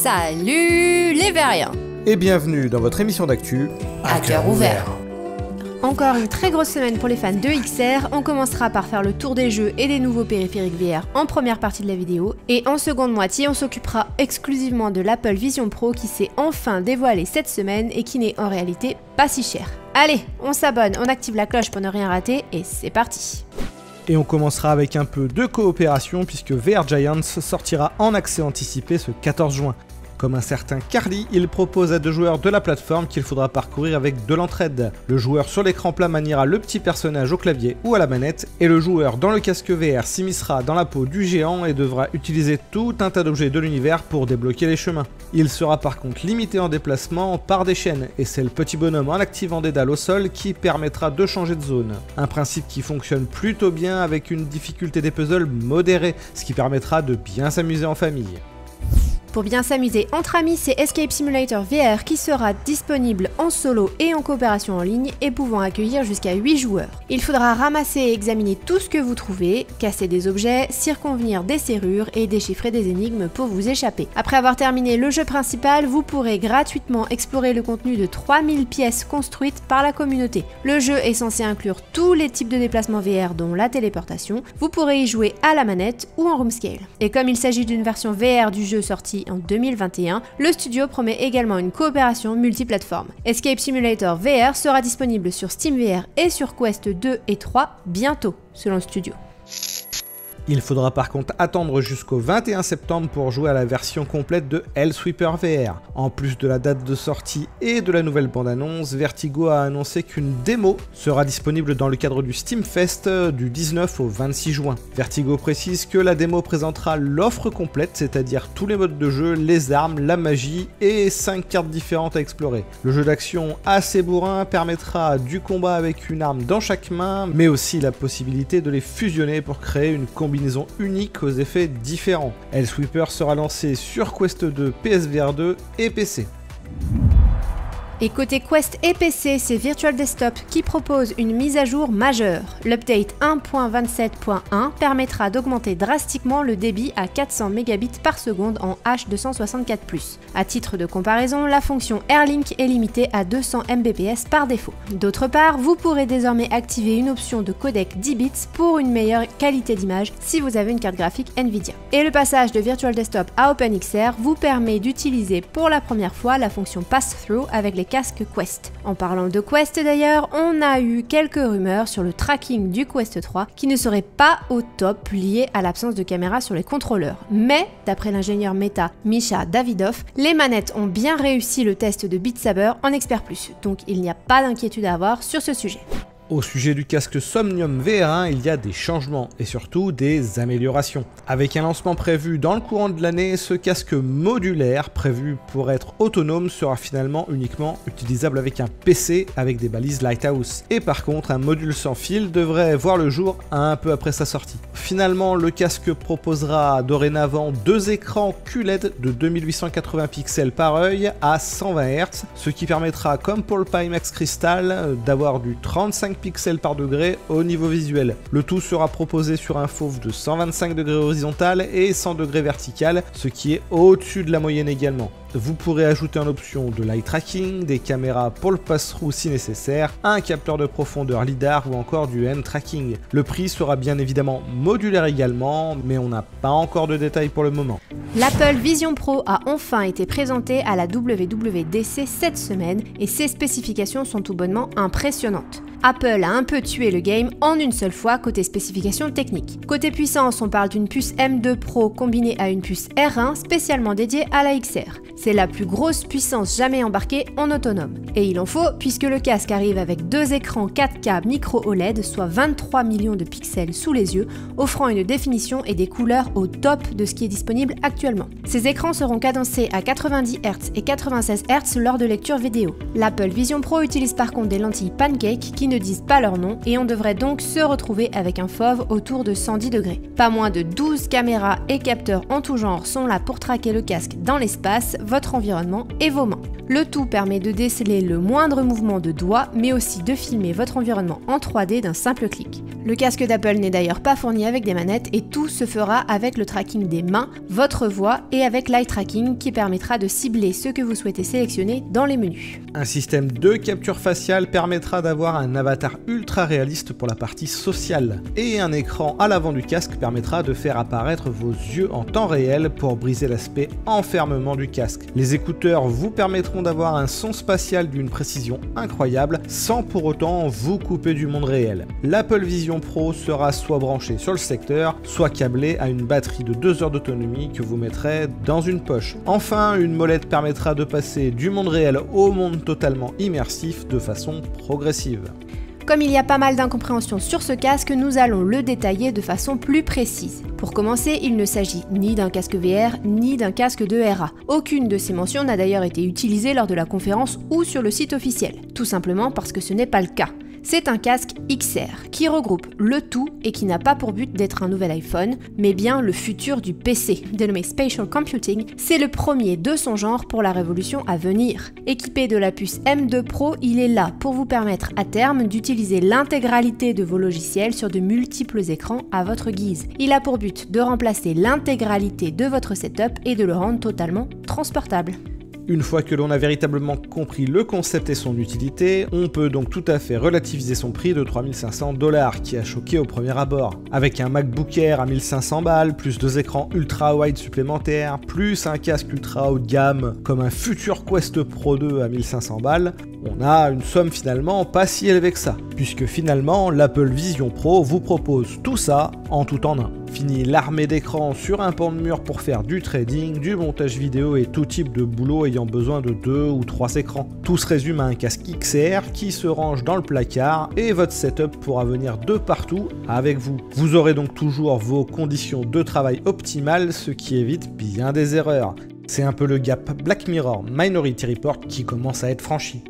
Salut les Veriens! Et bienvenue dans votre émission d'actu à cœur ouvert. Encore une très grosse semaine pour les fans de XR, on commencera par faire le tour des jeux et des nouveaux périphériques VR en première partie de la vidéo, et en seconde moitié on s'occupera exclusivement de l'Apple Vision Pro qui s'est enfin dévoilé cette semaine et qui n'est en réalité pas si cher. Allez, on s'abonne, on active la cloche pour ne rien rater, et c'est parti! Et on commencera avec un peu de coopération puisque VR Giants sortira en accès anticipé ce 14 juin. Comme un certain Carly, il propose à deux joueurs de la plateforme qu'il faudra parcourir avec de l'entraide. Le joueur sur l'écran plat maniera le petit personnage au clavier ou à la manette, et le joueur dans le casque VR s'immiscera dans la peau du géant et devra utiliser tout un tas d'objets de l'univers pour débloquer les chemins. Il sera par contre limité en déplacement par des chaînes, et c'est le petit bonhomme en activant des dalles au sol qui permettra de changer de zone. Un principe qui fonctionne plutôt bien avec une difficulté des puzzles modérée, ce qui permettra de bien s'amuser en famille. Pour bien s'amuser entre amis, c'est Escape Simulator VR qui sera disponible en solo et en coopération en ligne et pouvant accueillir jusqu'à 8 joueurs. Il faudra ramasser et examiner tout ce que vous trouvez, casser des objets, circonvenir des serrures et déchiffrer des énigmes pour vous échapper. Après avoir terminé le jeu principal, vous pourrez gratuitement explorer le contenu de 3000 pièces construites par la communauté. Le jeu est censé inclure tous les types de déplacements VR dont la téléportation. Vous pourrez y jouer à la manette ou en room scale. Et comme il s'agit d'une version VR du jeu sortie en 2021, le studio promet également une coopération multiplateforme. Escape Simulator VR sera disponible sur SteamVR et sur Quest 2 et 3 bientôt, selon le studio. Il faudra par contre attendre jusqu'au 21 septembre pour jouer à la version complète de Hellsweeper VR. En plus de la date de sortie et de la nouvelle bande-annonce, Vertigo a annoncé qu'une démo sera disponible dans le cadre du Steam Fest du 19 au 26 juin. Vertigo précise que la démo présentera l'offre complète, c'est-à-dire tous les modes de jeu, les armes, la magie et 5 cartes différentes à explorer. Le jeu d'action assez bourrin permettra du combat avec une arme dans chaque main, mais aussi la possibilité de les fusionner pour créer une combinaison unique aux effets différents. Hellsweeper sera lancé sur Quest 2, PSVR 2 et PC. Et côté Quest et PC, c'est Virtual Desktop qui propose une mise à jour majeure. L'update 1.27.1 permettra d'augmenter drastiquement le débit à 400 Mbps par seconde en H264+. À titre de comparaison, la fonction AirLink est limitée à 200 Mbps par défaut. D'autre part, vous pourrez désormais activer une option de codec 10 bits pour une meilleure qualité d'image si vous avez une carte graphique Nvidia. Et le passage de Virtual Desktop à OpenXR vous permet d'utiliser pour la première fois la fonction Pass-Through avec les casque Quest. En parlant de Quest d'ailleurs, on a eu quelques rumeurs sur le tracking du Quest 3 qui ne serait pas au top lié à l'absence de caméra sur les contrôleurs. Mais, d'après l'ingénieur méta Misha Davidov, les manettes ont bien réussi le test de Beat Saber en Expert+, donc il n'y a pas d'inquiétude à avoir sur ce sujet. Au sujet du casque Somnium VR1, il y a des changements et surtout des améliorations. Avec un lancement prévu dans le courant de l'année, ce casque modulaire, prévu pour être autonome, sera finalement uniquement utilisable avec un PC avec des balises Lighthouse. Et par contre, un module sans fil devrait voir le jour un peu après sa sortie. Finalement, le casque proposera dorénavant deux écrans QLED de 2880 pixels par œil à 120 Hz, ce qui permettra, comme pour le Pimax Crystal, d'avoir du 35 pixels par degré au niveau visuel. Le tout sera proposé sur un fauve de 125 degrés horizontal et 100 degrés vertical, ce qui est au-dessus de la moyenne également. Vous pourrez ajouter en option de l'eye tracking, des caméras pour le pass-through si nécessaire, un capteur de profondeur LiDAR ou encore du hand tracking. Le prix sera bien évidemment modulaire également, mais on n'a pas encore de détails pour le moment. L'Apple Vision Pro a enfin été présenté à la WWDC cette semaine et ses spécifications sont tout bonnement impressionnantes. Apple a un peu tué le game en une seule fois côté spécifications techniques. Côté puissance, on parle d'une puce M2 Pro combinée à une puce R1 spécialement dédiée à la XR. C'est la plus grosse puissance jamais embarquée en autonome. Et il en faut puisque le casque arrive avec deux écrans 4K micro OLED, soit 23 millions de pixels sous les yeux, offrant une définition et des couleurs au top de ce qui est disponible actuellement. Ces écrans seront cadencés à 90 Hz et 96 Hz lors de lecture vidéo. L'Apple Vision Pro utilise par contre des lentilles Pancake qui ne disent pas leur nom et on devrait donc se retrouver avec un fauve autour de 110 degrés. Pas moins de 12 caméras et capteurs en tout genre sont là pour traquer le casque dans l'espace, votre environnement et vos mains. Le tout permet de déceler le moindre mouvement de doigt, mais aussi de filmer votre environnement en 3D d'un simple clic. Le casque d'Apple n'est d'ailleurs pas fourni avec des manettes et tout se fera avec le tracking des mains, votre voix et avec l'eye tracking qui permettra de cibler ce que vous souhaitez sélectionner dans les menus. Un système de capture faciale permettra d'avoir un avatar ultra réaliste pour la partie sociale. Et un écran à l'avant du casque permettra de faire apparaître vos yeux en temps réel pour briser l'aspect enfermement du casque. Les écouteurs vous permettront d'avoir un son spatial d'une précision incroyable sans pour autant vous couper du monde réel. L'Apple Vision Pro sera soit branché sur le secteur, soit câblé à une batterie de 2 heures d'autonomie que vous mettrez dans une poche. Enfin, une molette permettra de passer du monde réel au monde totalement immersif de façon progressive. Comme il y a pas mal d'incompréhensions sur ce casque, nous allons le détailler de façon plus précise. Pour commencer, il ne s'agit ni d'un casque VR, ni d'un casque de RA. Aucune de ces mentions n'a d'ailleurs été utilisée lors de la conférence ou sur le site officiel, tout simplement parce que ce n'est pas le cas. C'est un casque XR qui regroupe le tout et qui n'a pas pour but d'être un nouvel iPhone, mais bien le futur du PC. Dénommé Spatial Computing, c'est le premier de son genre pour la révolution à venir. Équipé de la puce M2 Pro, il est là pour vous permettre à terme d'utiliser l'intégralité de vos logiciels sur de multiples écrans à votre guise. Il a pour but de remplacer l'intégralité de votre setup et de le rendre totalement transportable. Une fois que l'on a véritablement compris le concept et son utilité, on peut donc tout à fait relativiser son prix de 3500 $ qui a choqué au premier abord. Avec un MacBook Air à 1500 balles, plus 2 écrans ultra-wide supplémentaires, plus un casque ultra haut de gamme comme un futur Quest Pro 2 à 1500 balles, on a une somme finalement pas si élevée que ça, puisque finalement l'Apple Vision Pro vous propose tout ça en tout en un. Fini l'armée d'écrans sur un pan de mur pour faire du trading, du montage vidéo et tout type de boulot ayant besoin de 2 ou 3 écrans. Tout se résume à un casque XR qui se range dans le placard et votre setup pourra venir de partout avec vous. Vous aurez donc toujours vos conditions de travail optimales, ce qui évite bien des erreurs. C'est un peu le gap Black Mirror Minority Report qui commence à être franchi.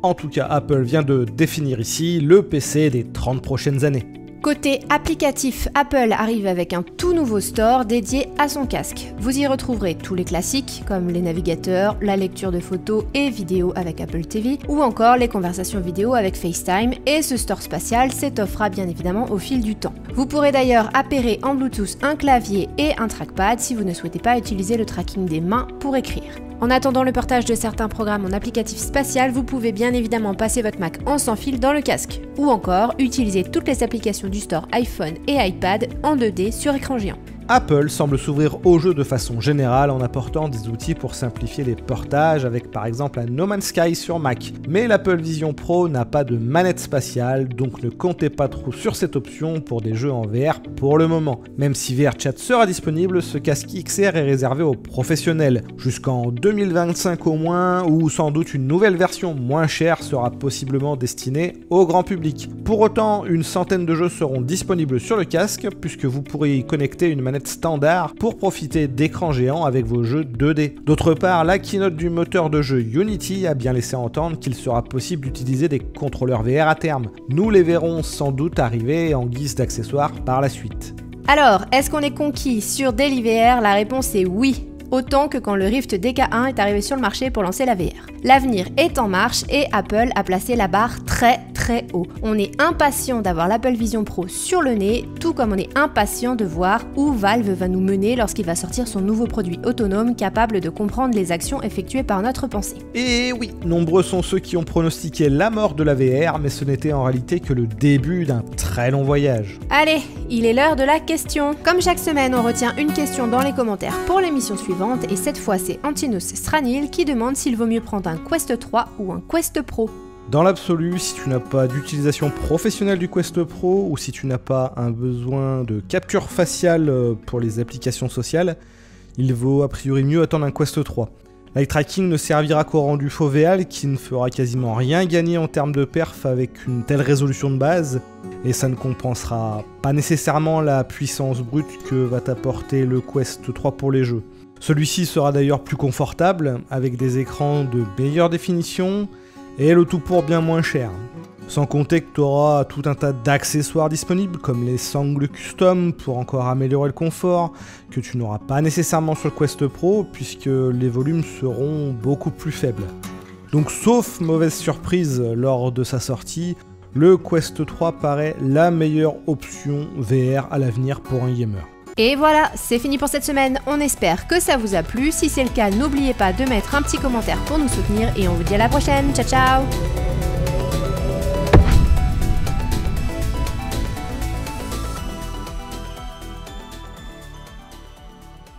En tout cas, Apple vient de définir ici le PC des 30 prochaines années. Côté applicatif, Apple arrive avec un tout nouveau store dédié à son casque. Vous y retrouverez tous les classiques comme les navigateurs, la lecture de photos et vidéos avec Apple TV ou encore les conversations vidéo avec FaceTime, et ce store spatial s'étoffera bien évidemment au fil du temps. Vous pourrez d'ailleurs appairer en Bluetooth un clavier et un trackpad si vous ne souhaitez pas utiliser le tracking des mains pour écrire. En attendant le portage de certains programmes en applicatif spatial, vous pouvez bien évidemment passer votre Mac en sans fil dans le casque, ou encore utiliser toutes les applications du store iPhone et iPad en 2D sur écran géant. Apple semble s'ouvrir au jeu de façon générale en apportant des outils pour simplifier les portages avec par exemple un No Man's Sky sur Mac. Mais l'Apple Vision Pro n'a pas de manette spatiale, donc ne comptez pas trop sur cette option pour des jeux en VR pour le moment. Même si VR Chat sera disponible, ce casque XR est réservé aux professionnels, jusqu'en 2025 au moins, où sans doute une nouvelle version moins chère sera possiblement destinée au grand public. Pour autant, une centaine de jeux seront disponibles sur le casque, puisque vous pourrez y connecter une manette standard pour profiter d'écrans géants avec vos jeux 2D. D'autre part, la keynote du moteur de jeu Unity a bien laissé entendre qu'il sera possible d'utiliser des contrôleurs VR à terme. Nous les verrons sans doute arriver en guise d'accessoires par la suite. Alors, est-ce qu'on est conquis sur Daily VR? La réponse est oui. Autant que quand le Rift DK1 est arrivé sur le marché pour lancer la VR. L'avenir est en marche et Apple a placé la barre très haut. On est impatient d'avoir l'Apple Vision Pro sur le nez, tout comme on est impatient de voir où Valve va nous mener lorsqu'il va sortir son nouveau produit autonome capable de comprendre les actions effectuées par notre pensée. Et oui, nombreux sont ceux qui ont pronostiqué la mort de la VR, mais ce n'était en réalité que le début d'un très long voyage. Allez, il est l'heure de la question. Comme chaque semaine, on retient une question dans les commentaires pour l'émission suivante, et cette fois c'est Antinos Stranil qui demande s'il vaut mieux prendre un Quest 3 ou un Quest Pro. Dans l'absolu, si tu n'as pas d'utilisation professionnelle du Quest Pro ou si tu n'as pas un besoin de capture faciale pour les applications sociales, il vaut a priori mieux attendre un Quest 3. L'eye tracking ne servira qu'au rendu fovéal qui ne fera quasiment rien gagner en termes de perf avec une telle résolution de base, et ça ne compensera pas nécessairement la puissance brute que va t'apporter le Quest 3 pour les jeux. Celui-ci sera d'ailleurs plus confortable, avec des écrans de meilleure définition, et le tout pour bien moins cher. Sans compter que tu auras tout un tas d'accessoires disponibles, comme les sangles custom pour encore améliorer le confort, que tu n'auras pas nécessairement sur le Quest Pro, puisque les volumes seront beaucoup plus faibles. Donc sauf mauvaise surprise lors de sa sortie, le Quest 3 paraît la meilleure option VR à l'avenir pour un gamer. Et voilà, c'est fini pour cette semaine, on espère que ça vous a plu. Si c'est le cas, n'oubliez pas de mettre un petit commentaire pour nous soutenir et on vous dit à la prochaine, ciao ciao.